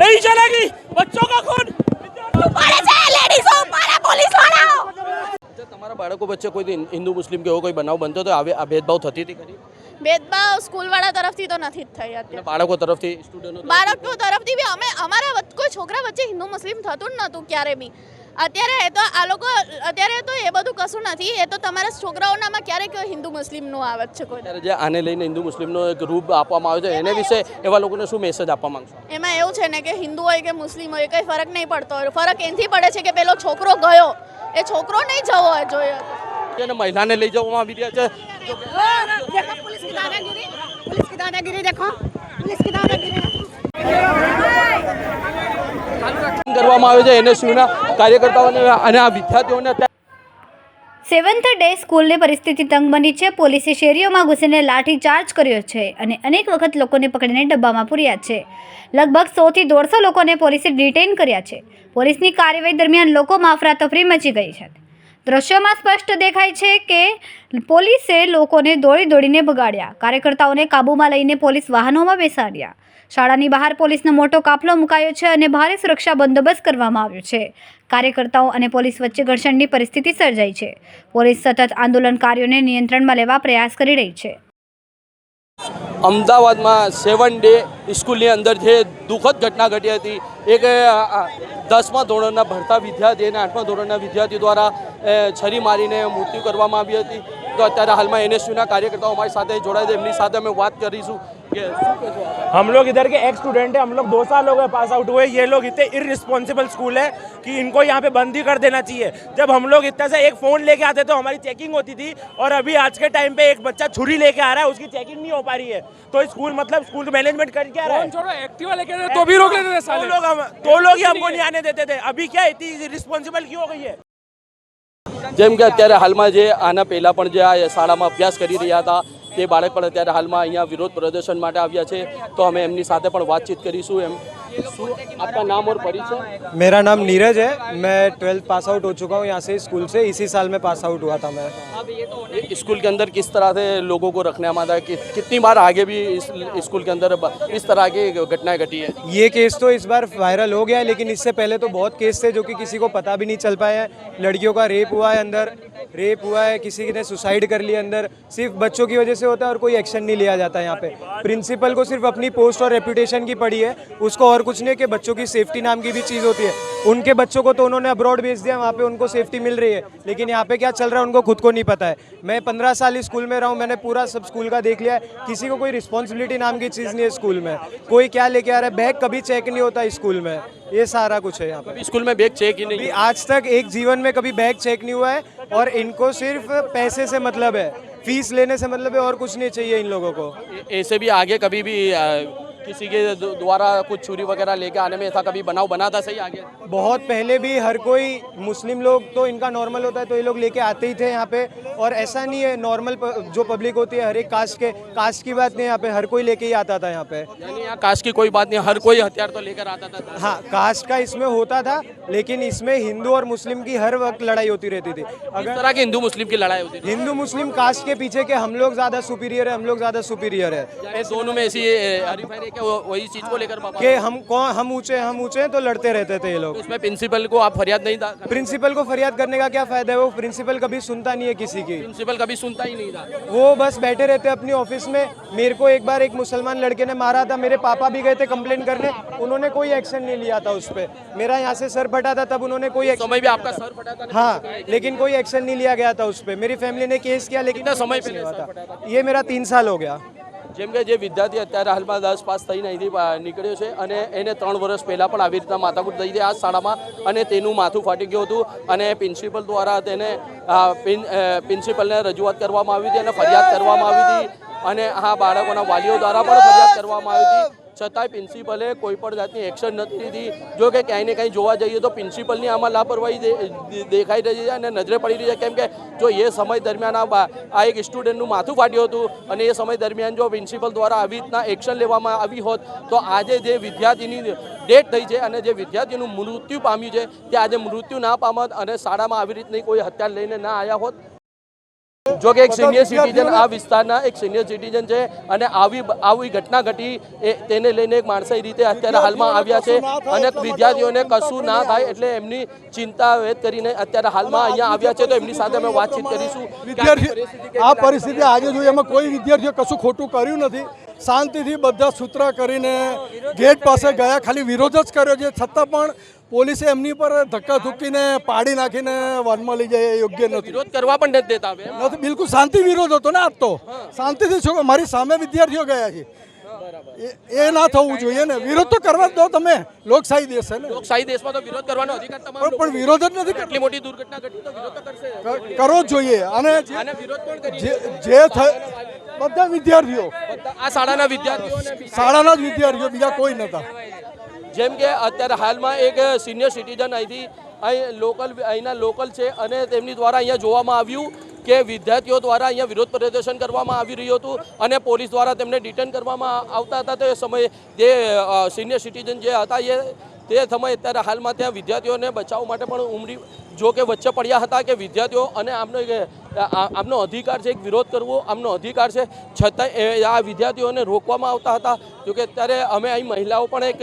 नहीं चलेगी। बच्चों का खून તમારા બાળકો વચ્ચે કોઈ હિન્દુ મુસ્લિમ કે એવો કોઈ બનાવ બનતો તો આ ભેદભાવ થતી હતી ખરી? भेदभाव स्कूल वाला तरफ थी तो नहीं थई अत्यारे બાળકો તરફથી સ્ટુડન્ટો बाळको तरफथी बी अमे अमारा कोई छोकरा वच्चे हिंदू मुस्लिम थतुं ज नहोतुं क्यारे बी અત્યારે તો આ લોકો અત્યારે તો એ બધું કશું નથી એ તો તમારા છોકરાઓનામાં ક્યારેક હિન્દુ મુસ્લિમનું આવે છે કોઈ અત્યારે જે આને લઈને હિન્દુ મુસ્લિમનો એક રૂપ આપવામાં આવે છે એને વિશે એવા લોકોને શું મેસેજ આપવા માંગશો? એમાં એવું છે ને કે હિન્દુ હોય કે મુસ્લિમ હોય કંઈ ફરક નહીં પડતો ફરક એનથી પડે છે કે પેલો છોકરો ગયો એ છોકરો નહીં જવો જોઈએ અને મહિલાને લઈ જવામાં આવી રહ્યા છે देखो पुलिस की दादागिरी देखो पुलिस की दादागिरी કરવામાં આવે છે એનએસયુના કાર્યકર્તાઓને અને આ વિદ્યાર્થીઓને સેવન્થ ડે સ્કૂલની પરિસ્થિતિ તંગ બની છે. પોલીસે શેરીઓમાં ઘૂસીને લાઠીચાર્જ કર્યો છે અને અનેક વખત લોકોને પકડીને ડબ્બામાં પૂર્યા છે. લગભગ 100 થી 150 લોકોને પોલીસે ડિટેઇન કર્યા છે. પોલીસની કાર્યવાહી દરમિયાન લોકોમાં અફરાતફરી મચી ગઈ છે. દ્રશ્યોમાં સ્પષ્ટ દેખાય છે કે પોલીસે લોકોને દોડીને ભગાડ્યા. કાર્યકર્તાઓને કાબૂમાં લઈને પોલીસ વાહનોમાં બેસાડ્યા. શાળાની બહાર પોલીસનો મોટો કાફલો મુકાયો છે અને ભારે સુરક્ષા બંદોબસ્ત કરવામાં આવ્યો છે. કાર્યકર્તાઓ અને પોલીસ વચ્ચે ઘર્ષણની પરિસ્થિતિ સર્જાઈ છે. પોલીસ સતત આંદોલનકારીઓને નિયંત્રણમાં લેવા પ્રયાસ કરી રહી છે. અમદાવાદમાં 7 ડે સ્કૂલની અંદર જે દુઃખદ ઘટના ઘટી હતી એક 10મા ધોરણના ભણતા વિદ્યાર્થી અને 8મા ધોરણના વિદ્યાર્થી દ્વારા છરી મારીને મૃત્યુ કરવામાં આવી હતી. તો અત્યારે હાલમાં એનએસયુના કાર્યકર્તાઓ અમારી સાથે જોડાય છે એમની સાથે અમે વાત કરીશું कि हम लोग इधर के एक्स स्टूडेंट हैं, हम लोग 2 साल हो गए पास आउट हुए. ये लोग इतने इररिस्पॉन्सिबल स्कूल है कि इनको यहाँ पे बंद ही कर देना चाहिए. जब हम लोग इतना से एक फ़ोन लेके आते तो हमारी चेकिंग होती थी और अभी आज के टाइम पे एक बच्चा छुरी लेके आ रहा है, उसकी चेकिंग नहीं हो पा रही है. तो स्कूल मतलब स्कूल मैनेजमेंट कर क्या रहा है? छोड़ो एक्टिवा लेके तो भी रोक लेते थे साले. तो लोग ही हमको नहीं आने देते थे. अभी क्या इतनी रिस्पॉन्सिबल क्यों हो गई है? જેમ કે અત્યારે હાલમાં જે આના પહેલાં પણ જે આ શાળામાં અભ્યાસ કરી રહ્યા હતા તે બાળક પણ અત્યારે હાલમાં અહીંયા વિરોધ પ્રદર્શન માટે આવ્યા છે. તો અમે એમની સાથે પણ વાતચીત કરીશું. એમ શું આપકા નામ और परिचय? मेरा नाम नीरज है. मैं 12th पास आउट हो चुका हूँ यहाँ से स्कूल से. इसी साल में पास आउट हुआ था मैं. स्कूल के अंदर किस तरह से लोगों को रखने आता है कि कितनी बार आगे भी इस स्कूल के अंदर इस तरह की घटनाएं घटी है? ये केस तो इस बार वायरल हो गया है, लेकिन इससे पहले तो बहुत केस थे जो कि किसी को पता भी नहीं चल पाया है. लड़कियों का रेप हुआ है, अंदर रेप हुआ है, किसी ने सुसाइड कर लिया अंदर. सिर्फ बच्चों की वजह से होता है और कोई एक्शन नहीं लिया जाता है यहाँ पे. प्रिंसिपल को सिर्फ अपनी पोस्ट और रेपुटेशन की पड़ी है, उसको और कुछ नहीं. कि बच्चों की सेफ्टी नाम की भी चीज़ होती है. उनके बच्चों को तो उन्होंने अब्रॉड भेज दिया, वहाँ पे उनको सेफ्टी मिल रही है, लेकिन यहाँ पे क्या चल रहा है उनको खुद को नहीं पता है. मैं 15 साल स्कूल में रहा हूँ, मैंने पूरा सब स्कूल का देख लिया है. किसी को कोई रिस्पॉन्सिबिलिटी नाम की चीज़ नहीं है स्कूल में. कोई क्या लेके आ रहा है, बैग कभी चेक नहीं होता स्कूल में. ये सारा कुछ है यहाँ पे. स्कूल में बैग चेक ही नहीं, आज तक एक जीवन में कभी बैग चेक नहीं हुआ है. और इनको सिर्फ पैसे से मतलब है, फीस लेने से मतलब है, और कुछ नहीं चाहिए इन लोगों को. ऐसे भी आगे कभी भी किसी के द्वारा कुछ छुरी वगैरह लेके आने में ऐसा कभी बनाव बना था? सही आगे बहुत पहले भी हर कोई मुस्लिम लोग तो इनका नॉर्मल होता है तो ये लोग लेके आते ही थे यहाँ पे. और ऐसा नहीं है, नॉर्मल जो पब्लिक होती है हर एक कास्ट की बात नहीं, यहाँ पे हर कोई लेके ही आता था यहाँ पे. यानी यहाँ कास्ट की कोई बात नहीं, हर कोई हथियार तो लेकर आता था. हाँ, कास्ट का इसमें होता था, लेकिन इसमें हिंदू और मुस्लिम की हर वक्त लड़ाई होती रहती थी. अगर तरह की हिंदू मुस्लिम की लड़ाई होती थी, हिंदू मुस्लिम कास्ट के पीछे के हम लोग ज्यादा सुपीरियर है, हम लोग ज्यादा सुपीरियर है. दोनों में ऐसी हरीफाई है कि वही चीज को लेकर कि हम ऊंचे तो लड़ते रहते थे ये लोग. इसमें प्रिंसिपल को आप फरियाद नहीं था? प्रिंसिपल को फरियाद करने का क्या फायदा है, वो प्रिंसिपल कभी सुनता नहीं है किसी की. प्रिंसिपल कभी सुनता ही नहीं था, वो बस बैठे रहते अपनी ऑफिस में. मेरे को एक बार एक मुसलमान लड़के ने मारा था, मेरे पापा भी गए थे कंप्लेंट करने, उन्होंने कोई एक्शन नहीं लिया था उस पर. मेरा यहाँ से सर फटा था तब उन्होंने कोई समय भी आपका सर फटा था? हाँ, लेकिन कोई एक्शन नहीं लिया गया था उस पर. मेरी फैमिली ने केस किया, लेकिन समय पे हुआ था. ये मेरा 3 साल हो गया. જેમ કે જે વિદ્યાર્થી અત્યારે હાલમાં 10 પાસ થઈને અહીંથી નીકળ્યો છે અને એને 3 વર્ષ પહેલાં પણ આવી રીતના માથાકૂટ થઈ હતી આ શાળામાં અને તેનું માથું ફાટી ગયું હતું અને પ્રિન્સિપલ દ્વારા તેને પ્રિન્સિપલને રજૂઆત કરવામાં આવી હતી અને ફરિયાદ કરવામાં આવી હતી અને આ બાળકોના વાલીઓ દ્વારા પણ ફરિયાદ કરવામાં આવી હતી. છતાંય પ્રિન્સિપલે કોઈ પણ જાતની એક્શન નથી લીધી. જો કે ક્યાંય ને ક્યાંય જોવા જઈએ તો પ્રિન્સિપલની આમાં લાપરવાહી દેખાઈ રહી છે અને નજરે પડી રહી છે. કેમ કે જો એ સમય દરમિયાન આ એક સ્ટુડન્ટનું માથું ફાટ્યું હતું અને એ સમય દરમિયાન જો પ્રિન્સિપલ દ્વારા આવી રીતના એક્શન લેવામાં આવી હોત તો આજે જે વિદ્યાર્થીની ડેથ થઈ છે અને જે વિદ્યાર્થીનું મૃત્યુ પામ્યું છે તે આજે મૃત્યુ ના પામત અને શાળામાં આવી રીતની કોઈ હત્યા લઈને ના આવ્યા હોત. જો કે એક સિનિયર સિટીઝન આ વિસ્તારના એક સિનિયર સિટીઝન છે અને આવી ઘટના ઘટી તેને લઈને એક માણસ એ રીતે અત્યારે હાલમાં આવ્યા છે અને વિદ્યાર્થીઓને કશું ના થાય એટલે એમની ચિંતા વ્યક્ત કરીને અત્યારે હાલમાં અહીંયા આવ્યા છે. તો એમની સાથે અમે વાતચીત કરીશું. આ પરિસ્થિતિ આજે જોઈએ એમાં કોઈ વિદ્યાર્થીઓ કશું ખોટું કર્યું નથી. શાંતિથી બધા સૂત્ર કરીને ગેટ પાસે ગયા, ખાલી વિરોધ જ કર્યો છે. છતાં પણ પોલીસે એમની પર ધક્કા ધુક્કીને પાડી નાખીને વનમાં લઈ જાય એ યોગ્ય નથી. વિરોધ કરવા પણ નથી દેતા હવે. નથી, બિલકુલ શાંતિ વિરોધ હતો ને. આજ તો શાંતિથી છો, મારી સામે વિદ્યાર્થીઓ ગયા છે. એ ના થવું જોઈએ ને. વિરોધ તો કરવા જ દો તમે. લોકશાહી દેશ છે ને. લોકશાહી દેશમાં તો વિરોધ કરવાનો અધિકાર તમારો પણ વિરોધ જ નથી. આટલી મોટી દુર્ઘટના ઘટી તો વિરોધ તો કરશે. કરવો જ જોઈએ. અને આને વિરોધ કોણ કરી? જે બધા વિદ્યાર્થીઓ, આ શાળાના વિદ્યાર્થીઓને શાળાના જ વિદ્યાર્થીઓ, બીજા કોઈ નહોતા. જેમ કે અત્યારે હાલમાં એક સિનિયર સિટીઝન અહીંના લોકલ છે અને તેમની દ્વારા અહીંયા જોવામાં આવ્યું કે વિદ્યાર્થીઓ દ્વારા અહીંયા વિરોધ પ્રદર્શન કરવામાં આવી રહ્યું હતું અને પોલીસ દ્વારા તેમને ડિટેન કરવામાં આવતા હતા. તે સમયે જે સિનિયર સિટીઝન જે હતા તે સમયે અત્યારે હાલમાં ત્યાં વિદ્યાર્થીઓને બચાવવા માટે પણ ઉમરી જો કે વચ્ચે પડ્યા હતા કે વિદ્યાર્થીઓ અને આમનો અધિકાર છે એક વિરોધ કરવો, આમનો અધિકાર છે. છતાંય આ વિદ્યાર્થીઓને રોકવામાં આવતા હતા. જોકે અત્યારે અમે અહીં મહિલાઓ પણ એક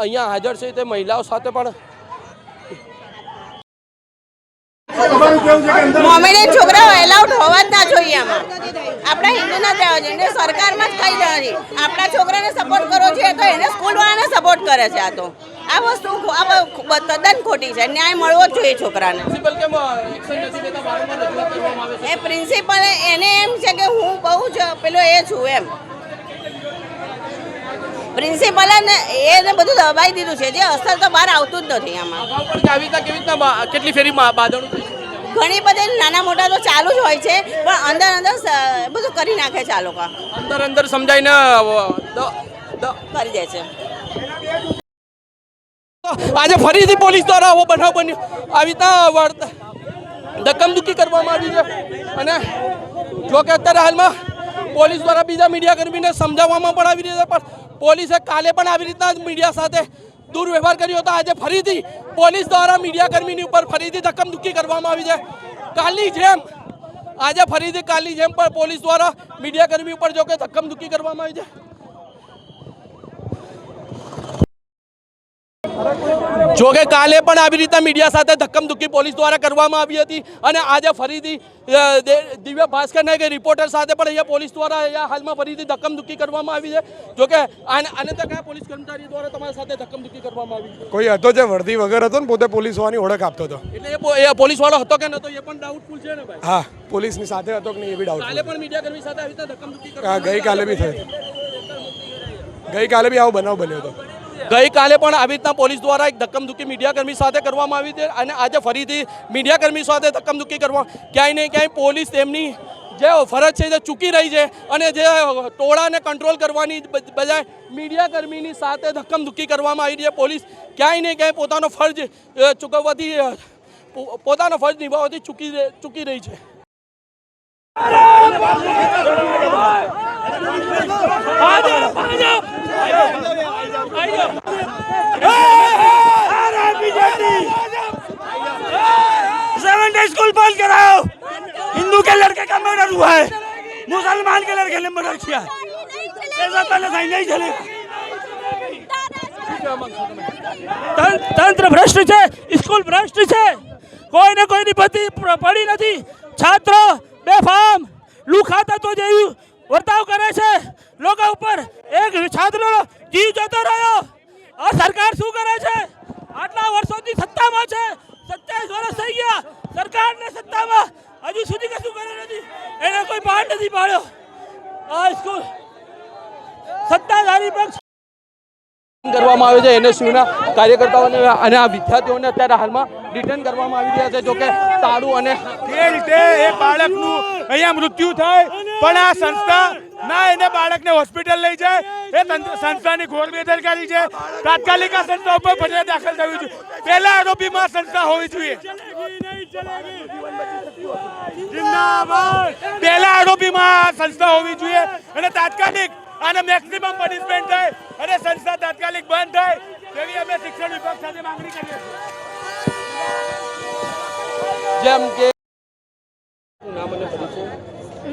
અહીંયા હાજર છે. તે મહિલાઓ સાથે પણ મોમેડિયન છોકરાઓ એલાઉડ હોવા જ ના જોઈએ. આમાં આપણા હિન્દુના તહેવાર છે એને સરકારમાં જ કહી રહ્યા છે. આપણા છોકરાને સપોર્ટ કરો છે તો એને સ્કૂલવાળાને સપોર્ટ કરે છે. આ વસ્તુ તદ્દન ખોટી છે. ન્યાય મળવો જ જોઈએ છોકરાને. એ પ્રિન્સિપલ એને એમ છે કે હું બહુ જ પેલો એ છું એમ. પ્રિન્સિપલે એને બધું દબાઈ દીધું છે. જે અસર તો બહાર આવતું જ નથી આમાં. કેટલી ફેરી બાદણું ઘણી બધી નાના મોટા તો ચાલુ જ હોય છે પણ અંદર બધું કરી નાખે છે. આ લોકો અંદર સમજાઈને કરી દે છે. આજે ફરીથી પોલીસ દ્વારા આવો બનાવ બન્યો. આવી રીતના ધક્કમધુક્કી કરવામાં આવી છે અને જો કે અત્યારે હાલમાં પોલીસ દ્વારા બીજા મીડિયાકર્મીને સમજાવવામાં પણ આવી રહ્યા છે. પણ પોલીસે કાલે પણ આવી રીતના મીડિયા સાથે દુર્વ્યવહાર કર્યો હતો. આજે ફરીથી પોલીસ દ્વારા મીડિયાકર્મીની ઉપર ફરીથી ધક્કમધુક્કી કરવામાં આવી છે. કાલની જેમ આજે ફરીથી કાલની જેમ પણ પોલીસ દ્વારા મીડિયાકર્મી ઉપર જો કે ધક્કમધુક્કી કરવામાં આવી છે. જો કે કાલે પણ આવી રીતના મીડિયા સાથે ધક્કમધુક્કી પોલીસ દ્વારા કરવામાં આવી હતી અને આજે ફરીથી દિવ્ય ભાસ્કરના એક રિપોર્ટર સાથે પણ અહીંયા પોલીસ દ્વારા અહીંયા હાલમાં ફરીથી ધક્કમધુક્કી કરવામાં આવી છે. જો કે આને તો કયા પોલીસ કર્મચારી દ્વારા તમારી સાથે ધક્કમધુક્કી કરવામાં આવી છે? કોઈ હતો જે વર્દી વગર હતો ને પોતે પોલીસ હોવાની ઓળખ આપતો હતો. એટલે એ પોલીસ વાળો હતો કે નતો એ પણ ડાઉટફુલ છે ને ભાઈ? હા, પોલીસની સાથે હતો કે નહીં એ બી ડાઉટ. કાલે પણ મીડિયાકર્મી સાથે આવી રીતે ધક્કમધુક્કી હા, ગઈકાલે બી થયું. ગઈકાલે બી આવો બનાવ બન્યો હતો. ગઈકાલે પણ આવી રીતના પોલીસ દ્વારા એક ધક્કમધુક્કી મીડિયાકર્મી સાથે કરવામાં આવી છે અને આજે ફરીથી મીડિયાકર્મી સાથે ધક્કમધુક્કી કરવા ક્યાંય ને ક્યાંય પોલીસ તેમની જે ફરજ છે જે ચૂકી રહી છે અને જે ટોળાને કંટ્રોલ કરવાની બજાય મીડિયાકર્મીની સાથે ધક્કમધુક્કી કરવામાં આવી રહી છે. પોલીસ ક્યાંય ને ક્યાંય પોતાનો ફરજ ચૂકવવાથી પોતાનો ફરજ નિભાવવાથી ચૂકી રહી છે. स्कूल बंद कराओ. हिंदू के लड़के का मर्डर हुआ है, मुसलमान के लड़के ने मर्डर किया. ऐसा पहले सही नहीं चलेगा. તંત્ર ભ્રષ્ટ છે, સ્કૂલ ભ્રષ્ટ છે. કોઈને કોઈની પડી નથી. છાત્રો બેફામ લુખાતા તો જેવું વર્તાવ કરે છે લોકો ઉપર. એક છાત્રો જીવ જતો રહ્યો. આ સરકાર શું કરે છે? આટલા વર્ષોથી સત્તામાં છે, 27 વર્ષ થઈ ગયા સરકારને સત્તામાં, હજુ સુધી કશું કરે નથી. એને કોઈ પાડ નથી પાડ્યો. આ સ્કૂલ સત્તાધારી પક્ષ કરવામાં આવે છે. NSUના કાર્યકર્તાઓને અને આ વિદ્યાર્થીઓને અત્યારે હાલમાં ડિટેન કરવામાં આવી રહ્યા છે. જો કે તાળું અને જે રીતે એ બાળકનું અહીંયા મૃત્યુ થાય પણ આ સંસ્થા ના એને બાળકને હોસ્પિટલ લઈ જાય એ સંસ્થાની ઘોર બેદરકારી છે. તાત્કાલિક આ સંસ્થા ઉપર ફરિયાદ દાખલ થવી જોઈએ. પહેલા આરોપીમાં સંસ્થા હોવી જોઈએ. પહેલા આરોપીમાં સંસ્થા હોવી જોઈએ અને તાત્કાલિક આને મેક્સિમમ પનિશમેન્ટ થાય અને સંસ્થા તાત્કાલિક બંધ થાય તેવી અમે શિક્ષણ વિભાગ સાથે માંગણી કરીએ છીએ. જેમ કે નામ અને પરિચય?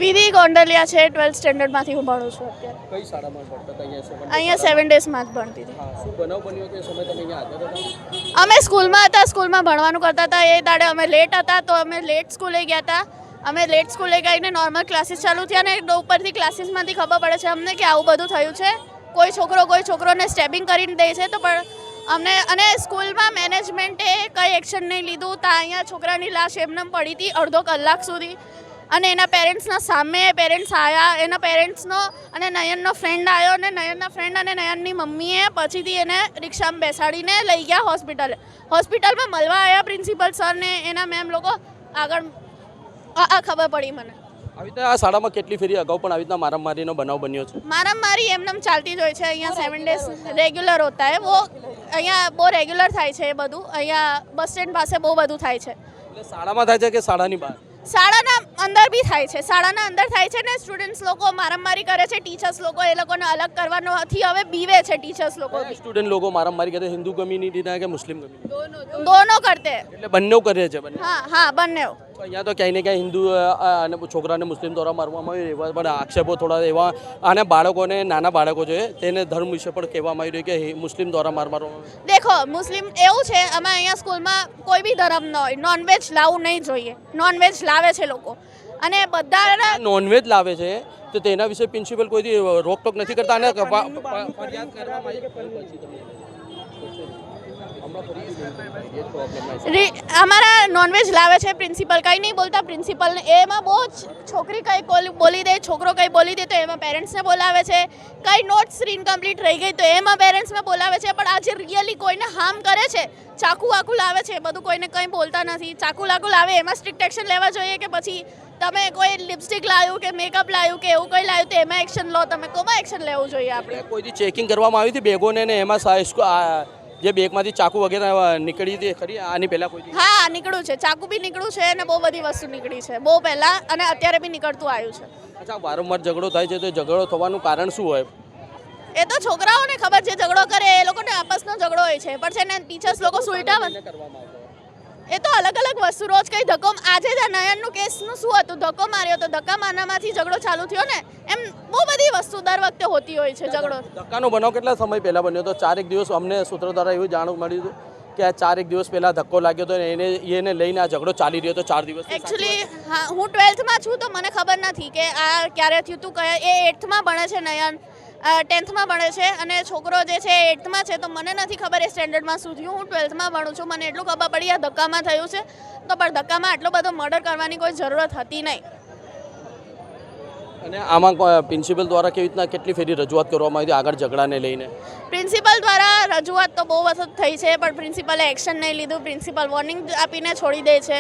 વિધિ ગોંડલિયા છે, 12th સ્ટેન્ડર્ડમાંથી હું ભણું છું અત્યારે. કઈ શાળામાં ભણતા હતા અહીંયા? અહીંયા 7 ડેઝમાં જ ભણતી હતી. હા, શું બનાવ બન્યો તે સમય તમે અહીંયા હાજર હતા? અમે સ્કૂલમાં હતા, સ્કૂલમાં ભણવાનું કરતા હતા. એ દાડે અમે લેટ હતા તો અમે લેટ સ્કૂલે ગયા હતા. અમે લેટ સ્કૂલે ગઈને નોર્મલ ક્લાસીસ ચાલુ થયા ને ઉપરથી ક્લાસીસમાંથી ખબર પડે છે અમને કે આવું બધું થયું છે. કોઈ છોકરોને સ્ટેબિંગ કરીને દે છે તો પણ અમને અને સ્કૂલમાં મેનેજમેન્ટે કંઈ એક્શન નહીં લીધું. તો અહીંયા છોકરાની લાશ એમને પડી હતી અડધો કલાક સુધી અને એના પેરેન્ટ્સના સામે પેરેન્ટ્સ આવ્યા. એના પેરેન્ટ્સનો અને નયનનો ફ્રેન્ડ આવ્યો અને નયનના ફ્રેન્ડ અને નયનની મમ્મીએ પછીથી એને રિક્ષામાં બેસાડીને લઈ ગયા હોસ્પિટલમાં મળવા આવ્યા પ્રિન્સિપલ સરને એના મેમ લોકો. આગળ આ ખબર પડી મને. આવી રીતે આ શાળામાં કેટલી ફેરી અગાઉ પણ આવી રીતના મારામારીનો બનાવ બન્યો છે? મારામારી એમને ચાલતી જ હોય છે અહીંયા. 7 ડેઝ રેગ્યુલર હોતા હે વો. અહીંયા બહુ રેગ્યુલર થાય છે એ બધું. અહીંયા બસ સ્ટેન્ડ પાસે બહુ બધું થાય છે. એટલે શાળામાં થાય છે કે શાળાની બહાર? શાળાના અંદર બી થાય છે. શાળાના અંદર થાય છે ને સ્ટુડન્ટ્સ લોકો મારામારી કરે છે. ટીચર્સ લોકો એ લોકોને અલગ કરવાનોથી હવે બીવે છે ટીચર્સ લોકો. સ્ટુડન્ટ લોકો મારામારી કરે હિન્દુ કમ્યુનિટીના કે મુસ્લિમ કમ્યુનિટી? દોનો કરતે. એટલે બંને કરે છે બંને? હા બંને. તો અહીંયા તો ક્યાંય ને ક્યાંય હિન્દુ અને છોકરાને મુસ્લિમ દ્વારા મારવામાં આવ્યું એવા પણ આક્ષેપો થોડા એવા અને બાળકોને નાના બાળકો છે તેને ધર્મ વિશે પણ કહેવામાં આવી રહ્યું કે મુસ્લિમ દ્વારા મારવામાં. દેખો મુસ્લિમ એવું છે અમે અહીંયા સ્કૂલમાં કોઈ બી ધર્મ ન હોય નોનવેજ લાવવું નહીં જોઈએ. નોનવેજ લાવે છે લોકો અને બધા નોનવેજ લાવે છે તો તેના વિશે પ્રિન્સિપલ કોઈ રોકટોક નથી કરતા અને ફરિયાદ કરવામાં અમારા નોનવેજ લાવે છે પ્રિન્સિપલ કંઈ નહીં બોલતા. પ્રિન્સિપલને એમાં બહુ જ છોકરી કંઈ બોલી દે છોકરો કંઈ બોલી દે તો એમાં પેરેન્ટ્સને બોલાવે છે. કંઈ નોટ્સ ઇનકમ્પ્લીટ રહી ગઈ તો એમાં પેરેન્ટ્સને બોલાવે છે. પણ આજે રિયલી કોઈને હાર્મ કરે છે ચાકુ વાકુ લાવે છે બધું કોઈને કંઈ બોલતા નથી. ચાકુ લાકુ લાવે એમાં સ્ટ્રિક્ટ એક્શન લેવા જોઈએ કે પછી તમે કોઈ લિપસ્ટિક લાવ્યું કે મેકઅપ લાવ્યું કે એવું કંઈ લાવ્યું તો એમાં એક્શન લો. તમે કોમાં એક્શન લેવું જોઈએ આપણે? કોઈથી ચેકિંગ કરવામાં આવી હતી બેગોને ને એમાં જે બેગમાંથી ચાકુ વગેરે નીકળી હતી ખરી આની પહેલાં કોઈ? હા નીકળ્યું છે. ચાકુ બી નીકળ્યું છે અને બહુ બધી વસ્તુ નીકળી છે બહુ પહેલાં અને અત્યારે બી નીકળતું આવ્યું છે. અચ્છા, વારંવાર ઝઘડો થાય છે તો ઝઘડો થવાનું કારણ શું હોય? એ તો છોકરાઓને ખબર છે. ઝઘડો કરે એ લોકોને આપસનો ઝઘડો હોય છે પણ છે ને ટીચર્સ લોકો સુઈટા એ તો અલગ અલગ વસ્તુ રોજ કંઈ ધક્કો. આજે જ નયનનું કેસનું શું હતું? ધક્કો માર્યો તો ધક્કા મારનામાંથી ઝઘડો ચાલુ થયો ને. એમ બહુ બધી વસ્તુ દર વખતે હોતી હોય છે ઝઘડો. ધક્કાનો બનાવ કેટલા સમય પહેલાં બન્યો હતો? 4 દિવસ અમને સૂત્રો દ્વારા એવું જાણવા મળ્યું હતું કે આ 4 દિવસ પહેલાં ધક્કો લાગ્યો હતો અને એને લઈને આ ઝઘડો ચાલી રહ્યો હતો 4 દિવસ. એકચ્યુઅલી હા હું 12thમાં છું તો મને ખબર નથી કે આ ક્યારે થયું હતું. એ 8thમાં ભણે છે નયન 10thમાં ભણે છે અને છોકરો જે છે 8thમાં છે તો મને નથી ખબર એ સ્ટેન્ડર્ડમાં શું થયું. હું 12thમાં ભણું છું. મને એટલું ખબર પડી આ ધક્કામાં થયું છે તો પણ ધક્કામાં આટલો બધો મર્ડર કરવાની કોઈ જરૂરત હતી નહીં. અને આમાં પ્રિન્સિપલ દ્વારા કેવી રીતના કેટલી ફેરી રજૂઆત કરવામાં આવી આગળ ઝઘડાને લઈને? પ્રિન્સિપલ દ્વારા રજૂઆત તો બહુ વખત થઈ છે પણ પ્રિન્સિપલે એક્શન નહીં લીધું. પ્રિન્સિપલ વોર્નિંગ આપીને છોડી દે છે.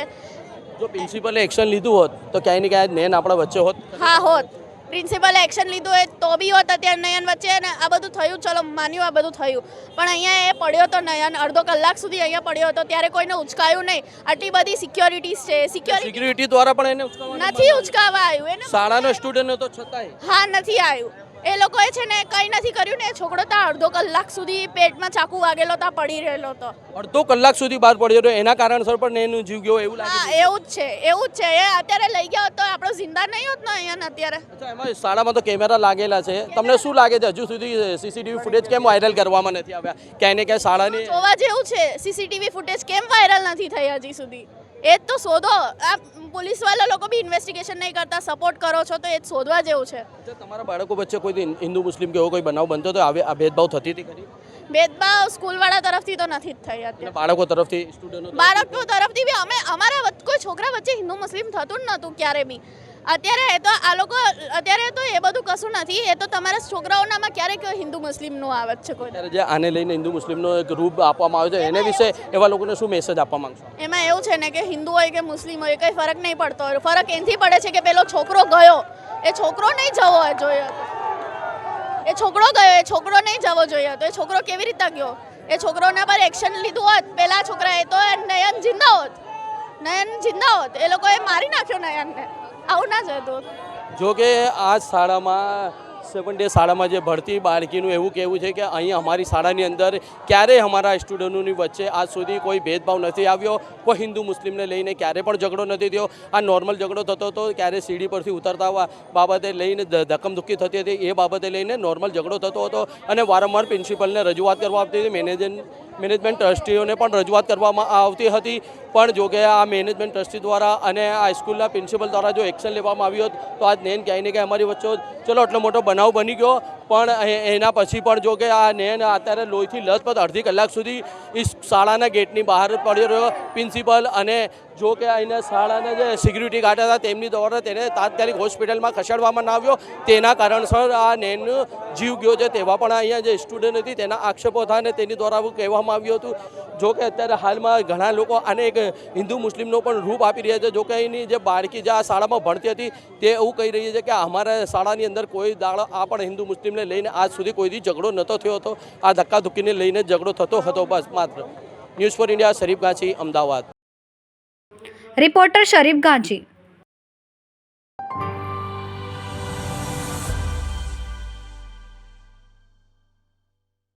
જો પ્રિન્સિપલે એક્શન લીધું હોત તો ક્યાંય ને ક્યાંય નેન આપણા વચ્ચે હોત? હા હોત. પ્રિન્સિપલે એક્શન લીધું હોય તો બી હોત અત્યારે નયન વચ્ચે અને આ બધું થયું. ચલો માન્યું આ બધું થયું પણ અહીંયા એ પડ્યો તો નયન અડધો કલાક સુધી અહીંયા પડ્યો હતો ત્યારે કોઈને ઉચકાયું નહીં. આટલી બધી સિક્યોરિટીઝ છે. સિક્યુરિટી દ્વારા પણ એને નથી ઉચકાવા આવ્યું એને. શાળાનો સ્ટુડન્ટ હતો છતાંય હા નથી આવ્યું. એ લોકોએ છે ને કંઈ નથી કર્યું ને છોકરો ત્યાં અડધો કલાક સુધી પેટમાં ચાકુ વાગેલો ત્યાં પડી રહેલો હતો. અડધો કલાક સુધી બહાર પડ્યો હતો એના કારણસર પણ એનું જીવ ગયો એવું લાગે? હા એવું જ છે એવું જ છે. એ અત્યારે લઈ ગયા હોત તો આપણો જિંદા નહીં હોત ને અહીંયા અત્યારે. અચ્છા, એમાં શાળામાં તો કેમેરા લાગેલા છે. તમને શું લાગે છે હજુ સુધી સીસીટીવી ફૂટેજ કેમ વાયરલ કરવામાં નથી આવ્યા? ક્યાંય ને ક્યાંય શાળાની જોવા જેવું છે. સીસીટીવી ફૂટેજ કેમ વાયરલ નથી થઈ હજી સુધી? એ જ તો શોધો. આ પોલીસવાળા લોકો બી ઇન્વેસ્ટિગેશન નહીં કરતા સપોર્ટ કરો છો તો એ જ શોધવા જેવું છે. તમારા બાળકો વચ્ચે કોઈ હિન્દુ મુસ્લિમ કે એવો કોઈ બનાવ બનતો તો આ ભેદભાવ થતી હતી ખરી? ભેદભાવ સ્કૂલવાળા તરફથી તો નથી જ થઈ અત્યારે. બાળકો તરફથી સ્ટુડન્ટો બાળકો તરફથી બી અમારા કોઈ છોકરા વચ્ચે હિન્દુ મુસ્લિમ થતું જ નહોતું ક્યારે બી. અત્યારે તો આ લોકો અત્યારે તો એ બધું કશું નથી. એ તો તમારા છોકરાઓનામાં ક્યારેક હિન્દુ મુસ્લિમનું આવે છે કોઈ. અત્યારે જે આને લઈને હિન્દુ મુસ્લિમનો એક રૂપ આપવામાં આવે છે એને વિશે એવા લોકોને શું મેસેજ આપવા માંગશો? એમાં એવું છે ને કે હિન્દુ હોય કે મુસ્લિમ હોય કંઈ ફરક નહીં પડતો. ફરક એનાથી પડે છે કે પેલો છોકરો ગયો એ છોકરો નહીં જવો જોઈએ હતો. એ છોકરો ગયો એ છોકરો નહીં જવો જોઈએ હતો. એ છોકરો કેવી રીતે ગયો? એ છોકરોના પર એક્શન લીધું હોત પેલા છોકરાએ તો નયન જિંદા હોત. નયન જિંદા હોત. એ લોકોએ મારી નાખ્યો નયનને. આવું ના જતું. જો કે આ શાળામાં 7 ડે શાળામાં જે ભણતી બાળકીનું એવું કહેવું છે કે અહીં અમારી શાળાની અંદર ક્યારેય અમારા સ્ટુડન્ટોની વચ્ચે આજ સુધી કોઈ ભેદભાવ નથી આવ્યો, કોઈ હિન્દુ મુસ્લિમને લઈને ક્યારે પણ ઝઘડો નથી થયો. આ નોર્મલ ઝઘડો થતો હતો, ક્યારે સીડી પરથી ઉતરતા બાબતે લઈને ધક્કમધુક્કી થતી હતી, એ બાબતે લઈને નોર્મલ ઝઘડો થતો હતો અને વારંવાર પ્રિન્સિપલને રજૂઆત કરવામાં આવતી હતી, મેનેજમેન્ટ ટ્રસ્ટીઓને પણ રજૂઆત કરવામાં આવતી હતી. પણ જો કે આ મેનેજમેન્ટ ટ્રસ્ટી દ્વારા અને આ સ્કૂલના પ્રિન્સિપલ દ્વારા જો એક્શન લેવામાં આવ્યો તો આજ નેન ક્યાંય ને ક્યાંય અમારી વચ્ચે ચલો એટલો મોટો બનાવ બની ગયો. પણ એના પછી પણ જો કે આ નેન અત્યારે લોહીથી લથપથ અડધી કલાક સુધી શાળાના ગેટની બહાર જ પડ્યો રહ્યો. પ્રિન્સિપલ અને જો કે અહીંના શાળાના જે સિક્યુરિટી ગાર્ડ હતા તેમની દ્વારા તેને તાત્કાલિક હોસ્પિટલમાં ખસેડવામાં ના આવ્યો. તેના કારણસર આ નેનનો જીવ ગયો છે તેવા પણ અહીંયા જે સ્ટુડન્ટ હતી તેના આક્ષેપો હતા અને તેની દ્વારા એવું કહેવામાં આવ્યું હતું. જો કે અત્યારે હાલમાં ઘણા લોકો આને એક હિન્દુ મુસ્લિમનો પણ રૂપ આપી રહ્યા છે. જો કે અહીંની જે બાળકી જે આ શાળામાં ભણતી હતી તે એવું કહી રહી છે કે અમારા શાળાની અંદર કોઈ દાડો આ પણ હિન્દુ મુસ્લિમને લઈને આજ સુધી કોઈથી ઝઘડો નહોતો થયો હતો, આ ધક્કાધુક્કીને લઈને ઝઘડો થતો હતો બસ માત્ર. News for India, Sharif Ganchi, Ahmedabad. Reporter Sharif Ganchi.